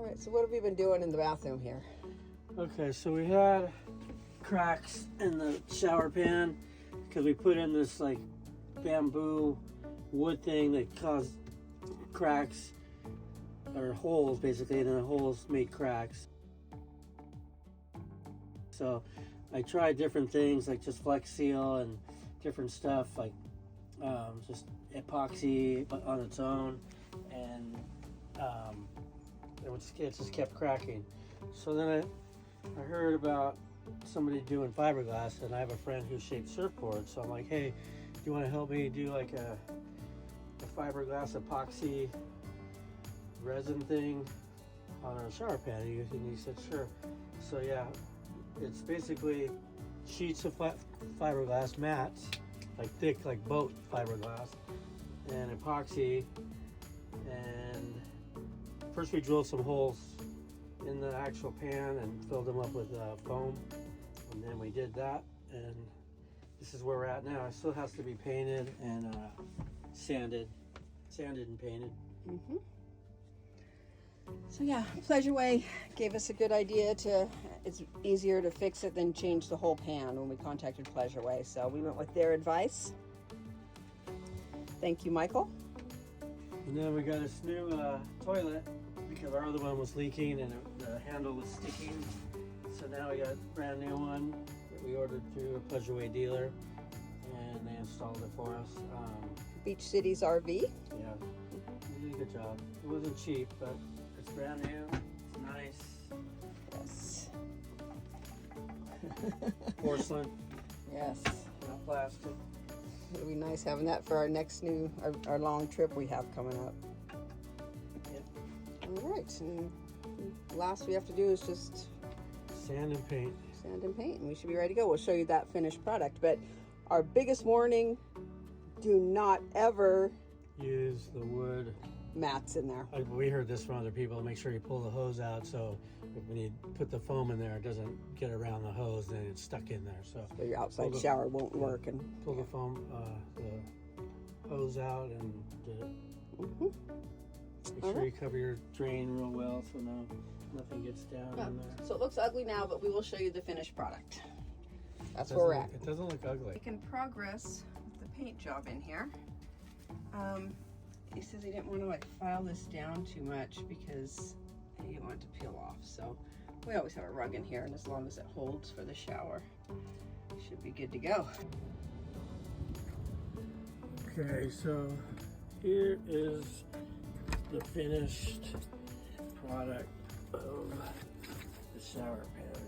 All right, so what have we been doing in the bathroom here? Okay, so we had cracks in the shower pan because we put in this like bamboo wood thing that caused cracks or holes basically, and then the holes made cracks. So I tried different things like just Flex Seal and different stuff like just epoxy on its own, and it just kept cracking. So then I heard about somebody doing fiberglass, and I have a friend who shapes surfboards, so I'm like, hey, do you want to help me do like a fiberglass epoxy resin thing on our shower pan? And he said sure. So yeah, it's basically sheets of fiberglass mats, like thick like boat fiberglass, and epoxy. And first we drilled some holes in the actual pan and filled them up with foam, and then we did that, and this is where we're at now. It still has to be painted and sanded and painted. Mm-hmm. So yeah, Pleasure-Way gave us a good idea it's easier to fix it than change the whole pan when we contacted Pleasure-Way, so we went with their advice. Thank you, Michael. And then we got this new toilet because our other one was leaking and the handle was sticking. So now we got a brand new one that we ordered through a Pleasure-Way dealer, and they installed it for us. Beach Cities RV. Yeah, they did a good job. It wasn't cheap, but it's brand new. It's nice. Yes. Porcelain, Yes. not plastic. It'll be nice having that for our next our long trip we have coming up. Yep. All right, and last we have to do is just Sand and paint. sand and paint, and we should be ready to go. We'll show you that finished product, but our biggest warning, do not ever Use the wood. mats in there. We heard this from other people. Make sure you pull the hose out, so when you put the foam in there, it doesn't get around the hose, then it's stuck in there. So So your outside shower won't work. And pull the foam, the hose out, and make sure you cover your drain real well so nothing gets down in there. So it looks ugly now, but we will show you the finished product. That's where we're at. It doesn't look ugly. Making progress with the paint job in here. He says he didn't want to like file this down too much because he didn't want it to peel off. So we always have a rug in here, and as long as it holds for the shower, should be good to go. Okay, so here is the finished product of the shower pan.